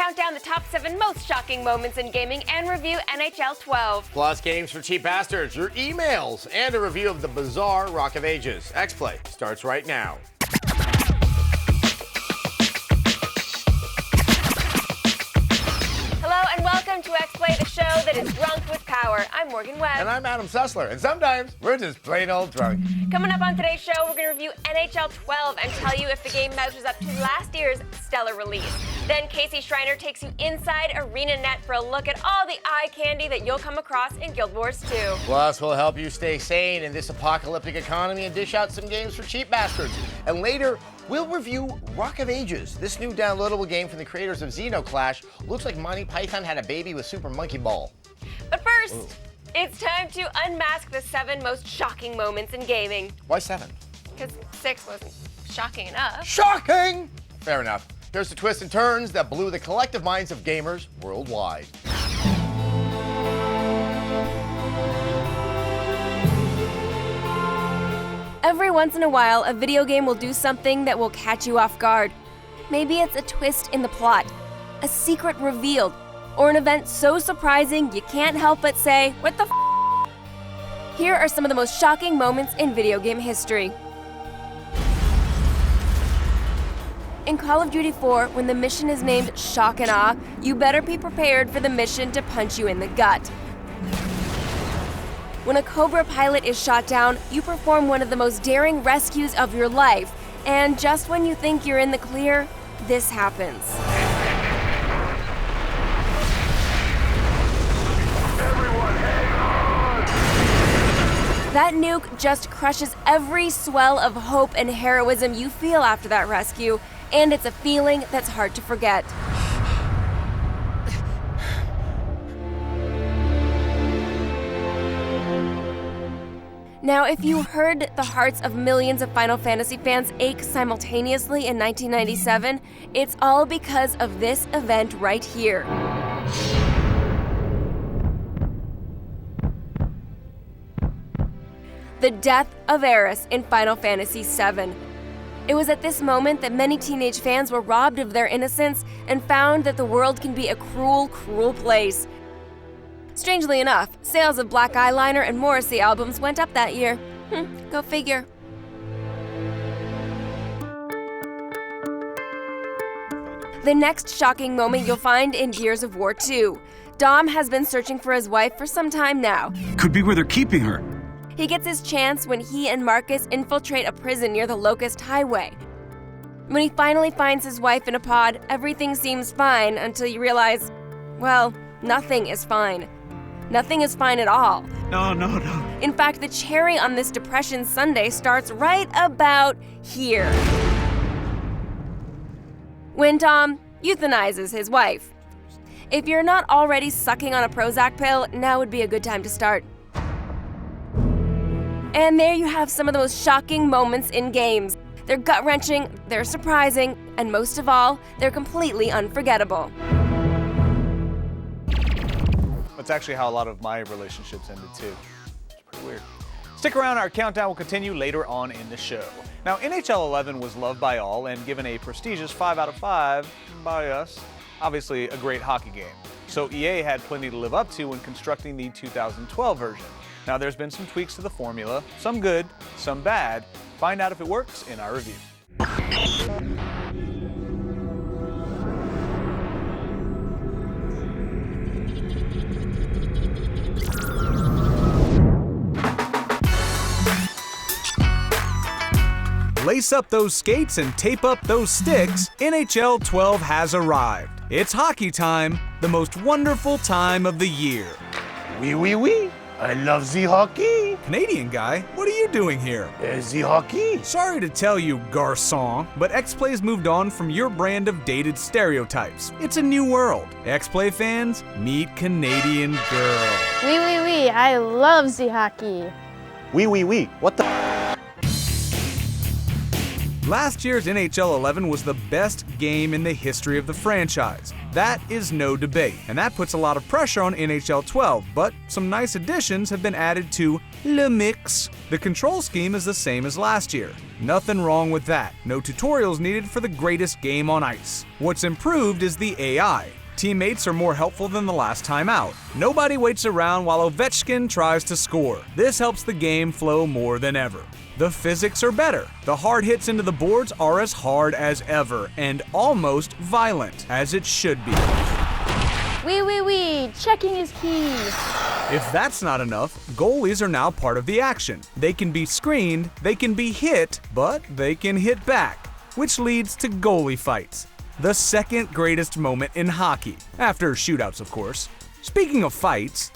count down the top 7 most shocking moments in gaming and review NHL 12. Plus games for cheap bastards, your emails, and a review of the bizarre Rock of Ages. X-Play starts right now. Hello and welcome to X-Play, the show that is drunk with power. I'm Morgan Webb. And I'm Adam Sussler, and sometimes we're just plain old drunk. Coming up on today's show, we're going to review NHL 12 and tell you if the game measures up to last year's stellar release. Then Casey Schreiner takes you inside ArenaNet for a look at all the eye candy that you'll come across in Guild Wars 2. Plus, we'll help you stay sane in this apocalyptic economy and dish out some games for cheap bastards. And later, we'll review Rock of Ages. This new downloadable game from the creators of Xenoclash looks like Monty Python had a baby with Super Monkey Ball. But first, it's time to unmask the 7 most shocking moments in gaming. Why 7? Because 6 wasn't shocking enough. Shocking! Fair enough. Here's the twists and turns that blew the collective minds of gamers worldwide. Every once in a while, a video game will do something that will catch you off guard. Maybe it's a twist in the plot, a secret revealed, or an event so surprising you can't help but say, "What the f***?" Here are some of the most shocking moments in video game history. In Call of Duty 4, when the mission is named Shock and Awe, you better be prepared for the mission to punch you in the gut. When a Cobra pilot is shot down, you perform one of the most daring rescues of your life, and just when you think you're in the clear, this happens. Everyone hang on! That nuke just crushes every swell of hope and heroism you feel after that rescue, and it's a feeling that's hard to forget. Now, if you heard the hearts of millions of Final Fantasy fans ache simultaneously in 1997, it's all because of this event right here. The death of Aerith in Final Fantasy VII. It was at this moment that many teenage fans were robbed of their innocence and found that the world can be a cruel, cruel place. Strangely enough, sales of Black Eyeliner and Morrissey albums went up that year. Go figure. The next shocking moment you'll find in Gears of War 2. Dom has been searching for his wife for some time now. Could be where they're keeping her. He gets his chance when he and Marcus infiltrate a prison near the Locust Highway. When he finally finds his wife in a pod, everything seems fine until you realize, well, nothing is fine. Nothing is fine at all. No. In fact, the cherry on this depression sundae starts right about here. When Tom euthanizes his wife. If you're not already sucking on a Prozac pill, now would be a good time to start. And there you have some of the most shocking moments in games. They're gut-wrenching, they're surprising, and most of all, they're completely unforgettable. That's actually how a lot of my relationships ended too. It's pretty weird. Stick around, our countdown will continue later on in the show. Now, NHL 11 was loved by all and given a prestigious 5 out of 5 by us. Obviously, a great hockey game. So EA had plenty to live up to when constructing the 2012 version. Now, there's been some tweaks to the formula, some good, some bad. Find out if it works in our review. Lace up those skates and tape up those sticks, NHL 12 has arrived. It's hockey time, the most wonderful time of the year. Oui. I love the hockey. Canadian guy, what are you doing here? The hockey. Sorry to tell you, garçon, but X-Play's moved on from your brand of dated stereotypes. It's a new world. X-Play fans, meet Canadian girl. Oui, I love the hockey. Oui. What the? Last year's NHL 11 was the best game in the history of the franchise. That is no debate, and that puts a lot of pressure on NHL 12, but some nice additions have been added to Le Mix. The control scheme is the same as last year. Nothing wrong with that. No tutorials needed for the greatest game on ice. What's improved is the AI. Teammates are more helpful than the last time out. Nobody waits around while Ovechkin tries to score. This helps the game flow more than ever. The physics are better. The hard hits into the boards are as hard as ever and almost violent, as it should be. Wee, checking is key. If that's not enough, goalies are now part of the action. They can be screened, they can be hit, but they can hit back, which leads to goalie fights. The second greatest moment in hockey, after shootouts of course. Speaking of fights,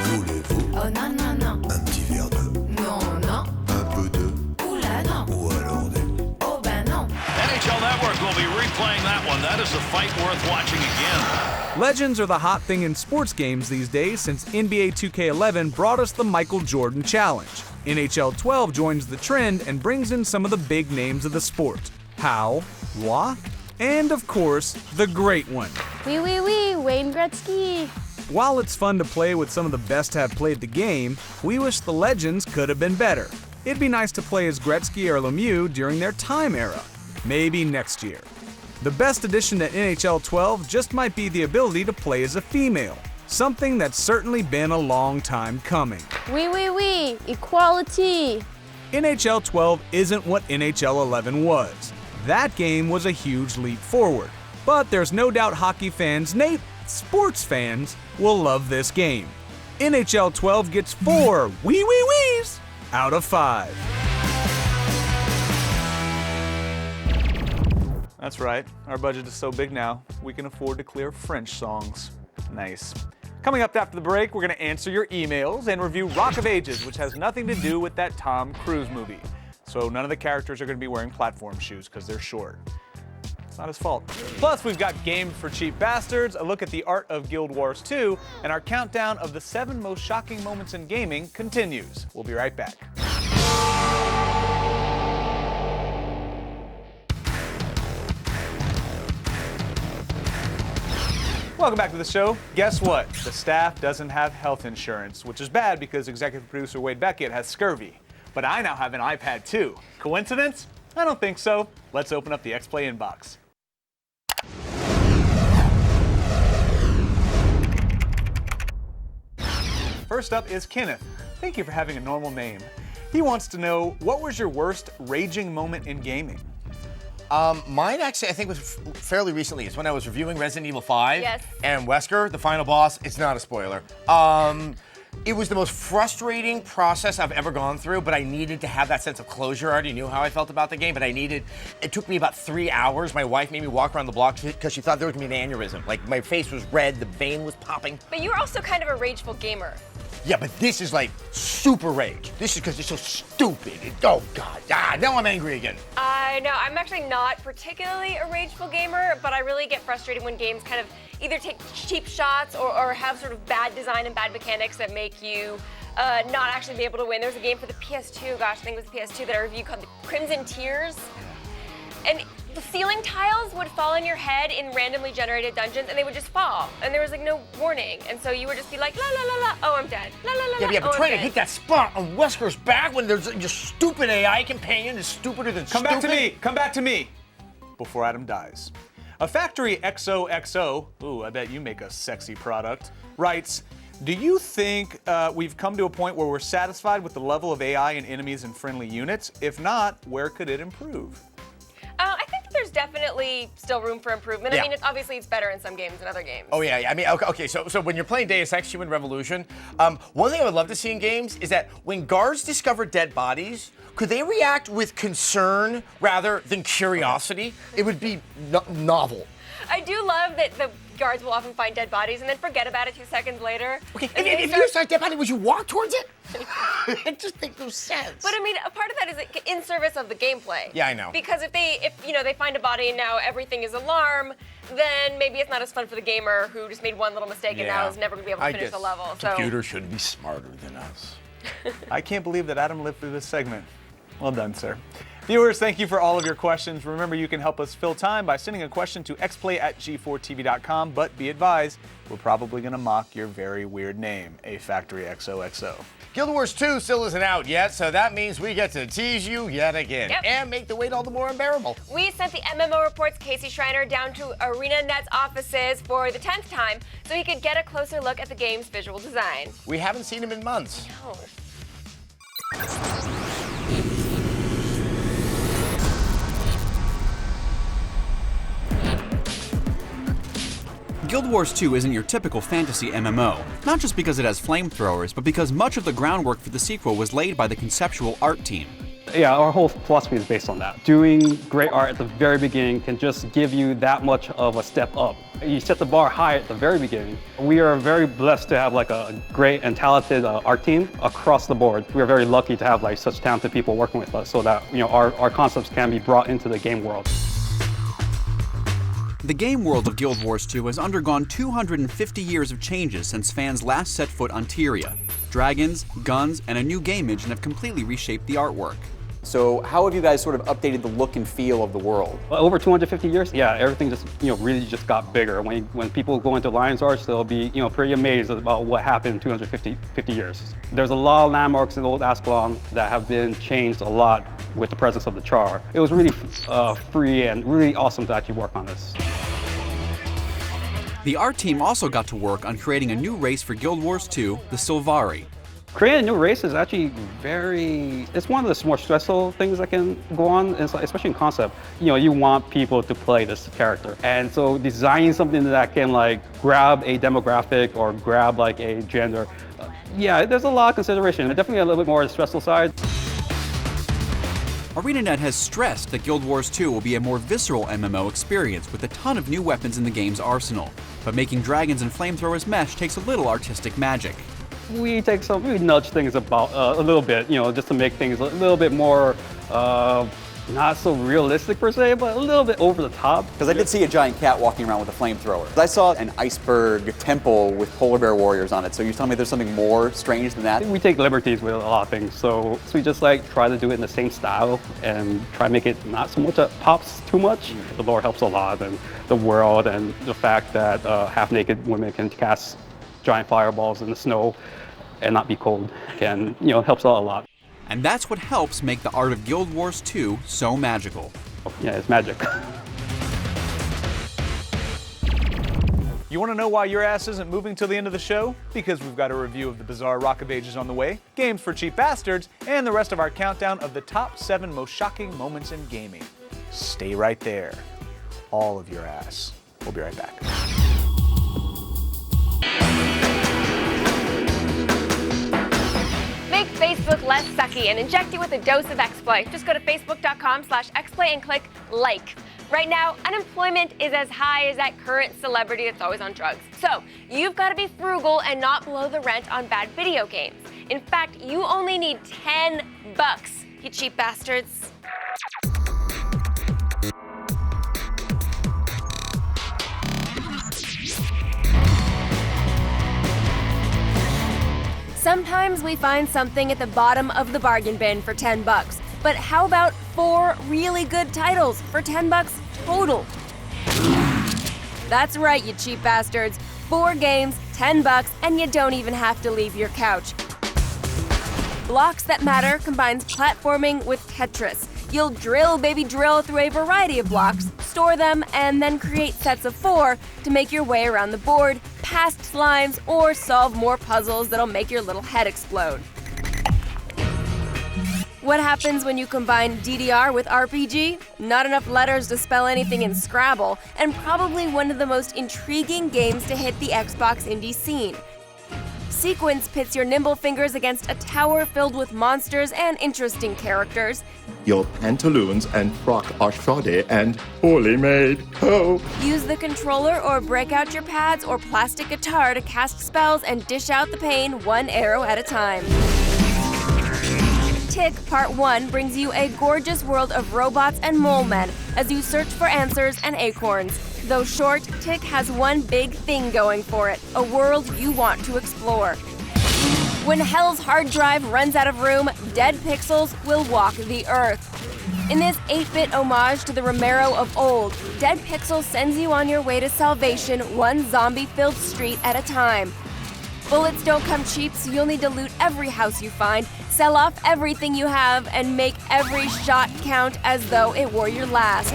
Voulez-vous Oh non, non, non. un petit verre de, Non, non. un peu de, Oula, non. ou alors des... Oh ben non. NHL Network will be replaying that one. That is a fight worth watching again. legends are the hot thing in sports games these days since NBA 2K11 brought us the Michael Jordan Challenge. NHL 12 joins the trend and brings in some of the big names of the sport. How, Wah, and of course, the great one. Wee, Wayne Gretzky. While it's fun to play with some of the best to have played the game, we wish the legends could have been better. It'd be nice to play as Gretzky or Lemieux during their time era. Maybe next year. The best addition to NHL 12 just might be the ability to play as a female, something that's certainly been a long time coming. Wee, equality. NHL 12 isn't what NHL 11 was. That game was a huge leap forward. But there's no doubt hockey fans, sports fans, will love this game. NHL 12 gets 4 wees out of 5. That's right, our budget is so big now, we can afford to clear French songs. Nice. Coming up after the break, we're going to answer your emails and review Rock of Ages, which has nothing to do with that Tom Cruise movie. So none of the characters are going to be wearing platform shoes because they're short. It's not his fault. Plus, we've got Game for Cheap Bastards, a look at the art of Guild Wars 2, and our countdown of the 7 most shocking moments in gaming continues. We'll be right back. Welcome back to the show. Guess what? The staff doesn't have health insurance, which is bad because executive producer Wade Beckett has scurvy. But I now have an iPad too. Coincidence? I don't think so. Let's open up the X-Play inbox. First up is Kenneth. Thank you for having a normal name. He wants to know, what was your worst raging moment in gaming? Mine actually, I think, was fairly recently. It's when I was reviewing Resident Evil 5. Yes. And Wesker, the final boss, it's not a spoiler. It was the most frustrating process I've ever gone through, but I needed to have that sense of closure. I already knew how I felt about the game, but it took me about 3 hours. My wife made me walk around the block because she thought there was going to be an aneurysm. Like, my face was red, the vein was popping. But you're also kind of a rageful gamer. Yeah, but this is like super rage. This is because it's so stupid. Oh, God. Now I'm angry again. I know, I'm actually not particularly a rageful gamer, but I really get frustrated when games kind of either take cheap shots or have sort of bad design and bad mechanics that make you not actually be able to win. There was a game for the PS2, gosh, I think it was the PS2 that I reviewed called the Crimson Tears. And the ceiling tiles would fall on your head in randomly generated dungeons, and they would just fall. And there was like no warning. And so you would just be like, la la la la, oh, I'm dead. La la la la, Yeah, but oh, trying I'm to dead. hit that spot on Wesker's back when there's your stupid AI companion is stupider than Come stupid. back to me! Come back to me! Before Adam dies. A Factory XOXO, ooh, I bet you make a sexy product, writes, do you think we've come to a point where we're satisfied with the level of AI in enemies and friendly units? If not, where could it improve? I think there's definitely still room for improvement. Yeah. I mean, obviously it's better in some games than other games. Oh yeah. I mean, okay. So when you're playing Deus Ex: Human Revolution, one thing I would love to see in games is that when guards discover dead bodies, could they react with concern rather than curiosity? It would be novel. I do love that the guards will often find dead bodies and then forget about it 2 seconds later. Okay, And they if start- you saw a dead body, would you walk towards it? It just makes no sense. But I mean, a part of that is in service of the gameplay. Yeah, I know. Because if they find a body and now everything is alarm, then maybe it's not as fun for the gamer who just made one little mistake and now is never going to be able to finish the level. So Computers should be smarter than us. I can't believe that Adam lived through this segment. Well done, sir. Viewers, thank you for all of your questions. Remember, you can help us fill time by sending a question to xplay@g4tv.com, but be advised, we're probably going to mock your very weird name, A Factory XOXO. Guild Wars 2 still isn't out yet, so that means we get to tease you yet again and make the wait all the more unbearable. We sent the MMO Report's Casey Schreiner down to ENunn's offices for the 10th time so he could get a closer look at the game's visual design. We haven't seen him in months. No. Guild Wars 2 isn't your typical fantasy MMO, not just because it has flamethrowers, but because much of the groundwork for the sequel was laid by the conceptual art team. Yeah, our whole philosophy is based on that. Doing great art at the very beginning can just give you that much of a step up. You set the bar high at the very beginning. We are very blessed to have like a great and talented art team across the board. We are very lucky to have like such talented people working with us so that our concepts can be brought into the game world. The game world of Guild Wars 2 has undergone 250 years of changes since fans last set foot on Tyria. Dragons, guns, and a new game engine have completely reshaped the artwork. So how have you guys sort of updated the look and feel of the world? Over 250 years, yeah, everything just really just got bigger. When people go into Lion's Arch, they'll be pretty amazed about what happened in 250 years. There's a lot of landmarks in Old Ascalon that have been changed a lot with the presence of the Char. It was really free and really awesome to actually work on this. The art team also got to work on creating a new race for Guild Wars 2, the Sylvari. Creating a new race is actually it's one of the more stressful things that can go on, especially in concept. You want people to play this character. And so designing something that can like grab a demographic or grab like a gender, yeah, there's a lot of consideration. Definitely a little bit more on the stressful side. ENunnNet has stressed that Guild Wars 2 will be a more visceral MMO experience with a ton of new weapons in the game's arsenal. But making dragons and flamethrowers mesh takes a little artistic magic. We nudge things about a little bit, just to make things a little bit more, not so realistic per se, but a little bit over the top. Because I did see a giant cat walking around with a flamethrower. I saw an iceberg temple with polar bear warriors on it, so you're telling me there's something more strange than that? We take liberties with a lot of things, so we just like try to do it in the same style and try to make it not so much that pops too much. The lore helps a lot, and the world, and the fact that half-naked women can cast giant fireballs in the snow and not be cold can, helps out a lot. And that's what helps make the art of Guild Wars 2 so magical. Yeah, it's magic. You want to know why your ass isn't moving till the end of the show? Because we've got a review of the bizarre Rock of Ages on the way, games for cheap bastards, and the rest of our countdown of the top 7 most shocking moments in gaming. Stay right there. All of your ass. We'll be right back. Make Facebook less sucky and inject it with a dose of XPlay. Just go to facebook.com/XPlay and click like. Right now, unemployment is as high as that current celebrity that's always on drugs. So you've got to be frugal and not blow the rent on bad video games. In fact, you only need $10, you cheap bastards. Sometimes we find something at the bottom of the bargain bin for $10. But how about 4 really good titles for $10 total? That's right, you cheap bastards. 4 games, $10, and you don't even have to leave your couch. Blocks That Matter combines platforming with Tetris. You'll drill, baby, drill through a variety of blocks, store them, and then create sets of 4 to make your way around the board, past slimes, or solve more puzzles that'll make your little head explode. What happens when you combine DDR with RPG? Not enough letters to spell anything in Scrabble, and probably one of the most intriguing games to hit the Xbox indie scene. Sequence pits your nimble fingers against a tower filled with monsters and interesting characters. Your pantaloons and frock are shoddy and poorly made. Oh. Use the controller or break out your pads or plastic guitar to cast spells and dish out the pain 1 arrow at a time. Tick Part 1 brings you a gorgeous world of robots and mole men as you search for answers and acorns. Though short, Tick has one big thing going for it, a world you want to explore. When Hell's hard drive runs out of room, dead pixels will walk the earth. In this 8-bit homage to the Romero of old, Dead Pixel sends you on your way to salvation one zombie-filled street at a time. Bullets don't come cheap, so you'll need to loot every house you find, sell off everything you have, and make every shot count as though it were your last.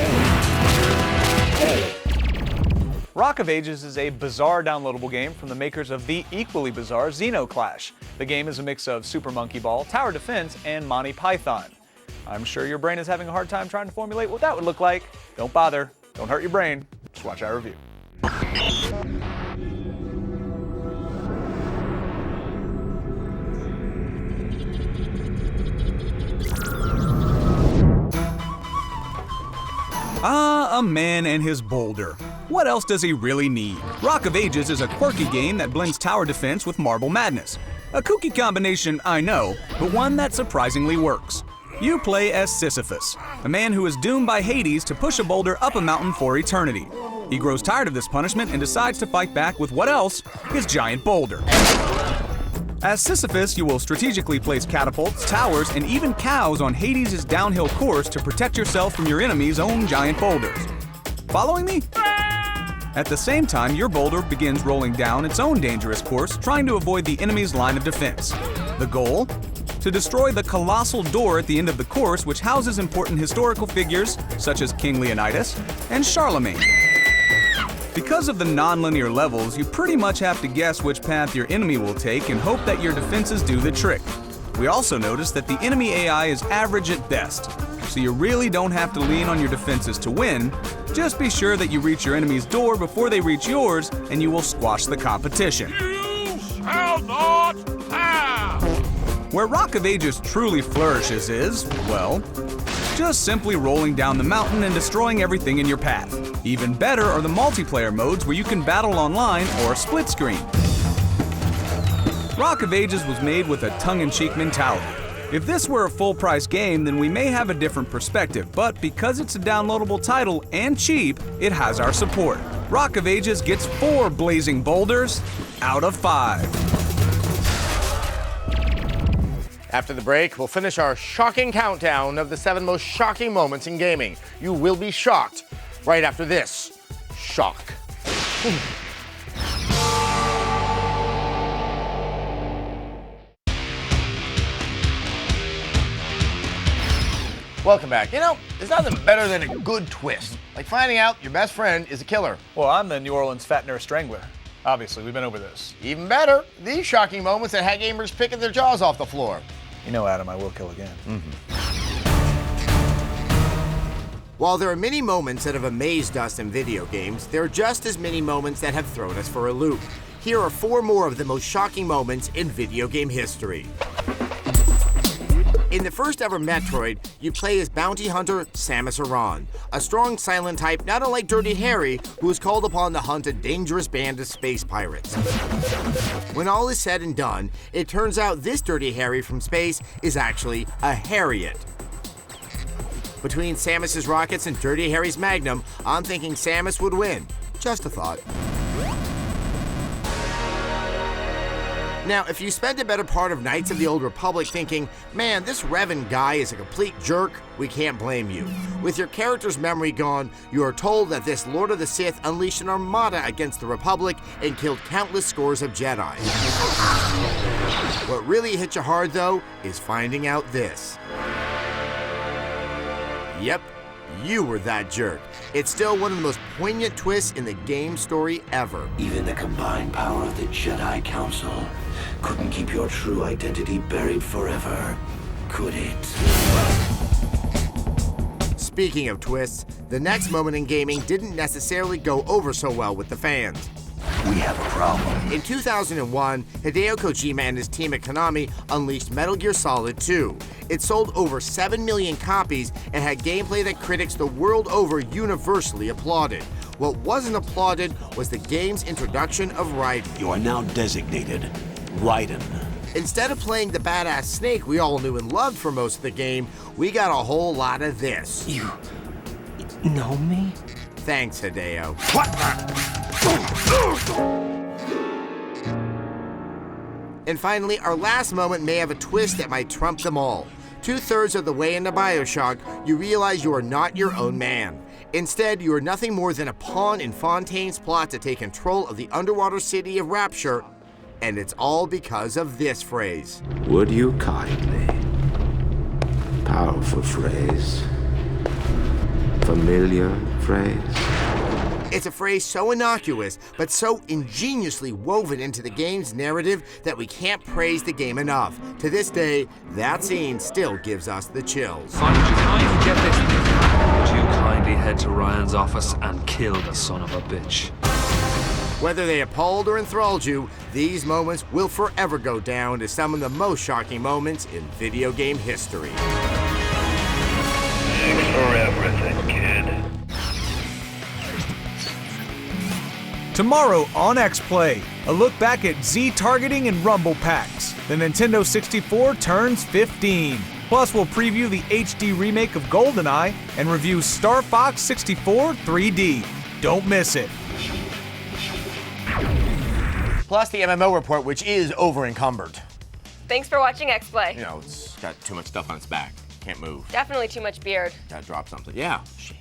Rock of Ages is a bizarre downloadable game from the makers of the equally bizarre Xenoclash. The game is a mix of Super Monkey Ball, Tower Defense, and Monty Python. I'm sure your brain is having a hard time trying to formulate what that would look like. Don't bother. Don't hurt your brain. Just watch our review. Ah, a man and his boulder. What else does he really need? Rock of Ages is a quirky game that blends tower defense with marble madness. A kooky combination, I know, but one that surprisingly works. You play as Sisyphus, a man who is doomed by Hades to push a boulder up a mountain for eternity. He grows tired of this punishment and decides to fight back with what else? His giant boulder. As Sisyphus, you will strategically place catapults, towers, and even cows on Hades' downhill course to protect yourself from your enemy's own giant boulders. Following me? At the same time, your boulder begins rolling down its own dangerous course, trying to avoid the enemy's line of defense. The goal? To destroy the colossal door at the end of the course, which houses important historical figures such as King Leonidas and Charlemagne. Because of the non-linear levels, you pretty much have to guess which path your enemy will take and hope that your defenses do the trick. We also noticed that the enemy AI is average at best, so you really don't have to lean on your defenses to win. Just be sure that you reach your enemy's door before they reach yours, and you will squash the competition. You shall not pass! Where Rock of Ages truly flourishes is, well, just simply rolling down the mountain and destroying everything in your path. Even better are the multiplayer modes where you can battle online or split screen. Rock of Ages was made with a tongue-in-cheek mentality. If this were a full-price game, then we may have a different perspective, but because it's a downloadable title and cheap, it has our support. Rock of Ages gets 4 blazing boulders out of 5. After the break, we'll finish our shocking countdown of the 7 most shocking moments in gaming. You will be shocked right after this. Shock. Welcome back. You know, there's nothing better than a good twist. Like finding out your best friend is a killer. Well, I'm the New Orleans Fat Nurse Strangler. Obviously, we've been over this. Even better, these shocking moments that had gamers picking their jaws off the floor. You know, Adam, I will kill again. While there are many moments that have amazed us in video games, there are just as many moments that have thrown us for a loop. Here are 4 more of the most shocking moments in video game history. In the first ever Metroid, you play as bounty hunter Samus Aran, a strong silent type not unlike Dirty Harry, who is called upon to hunt a dangerous band of space pirates. When all is said and done, it turns out this Dirty Harry from space is actually a Harriet. Between Samus's rockets and Dirty Harry's Magnum, I'm thinking Samus would win. Just a thought. Now, if you spent a better part of Knights of the Old Republic thinking, man, this Revan guy is a complete jerk, we can't blame you. With your character's memory gone, you are told that this Lord of the Sith unleashed an armada against the Republic and killed countless scores of Jedi. What really hit you hard, though, is finding out this. Yep, you were that jerk. It's still one of the most poignant twists in the game story ever. Even the combined power of the Jedi Council couldn't keep your true identity buried forever, could it? Speaking of twists, the next moment in gaming didn't necessarily go over so well with the fans. We have a problem. In 2001, Hideo Kojima and his team at Konami unleashed Metal Gear Solid 2. It sold over 7 million copies and had gameplay that critics the world over universally applauded. What wasn't applauded was the game's introduction of Raiden. You are now designated Raiden. Instead of playing the badass Snake we all knew and loved for most of the game, we got a whole lot of this. You know me? Thanks, Hideo. What the? And finally, our last moment may have a twist that might trump them all. 2/3 of the way into BioShock, you realize you are not your own man. Instead, you are nothing more than a pawn in Fontaine's plot to take control of the underwater city of Rapture, and it's all because of this phrase. Would you kindly? Powerful phrase. Familiar phrase. It's a phrase so innocuous, but so ingeniously woven into the game's narrative that we can't praise the game enough. To this day, that scene still gives us the chills. Can I get this? Would you kindly head to Ryan's office and kill the son of a bitch? Whether they appalled or enthralled you, these moments will forever go down as some of the most shocking moments in video game history. Thanks for everything, kid. Tomorrow on X-Play, a look back at Z targeting and rumble packs. The Nintendo 64 turns 15. Plus, we'll preview the HD remake of GoldenEye and review Star Fox 64 3D. Don't miss it. Plus the MMO report, which is over-encumbered. Thanks for watching X-Play. You know, it's got too much stuff on its back. Can't move. Definitely too much beard. Gotta drop something. Yeah. Shit.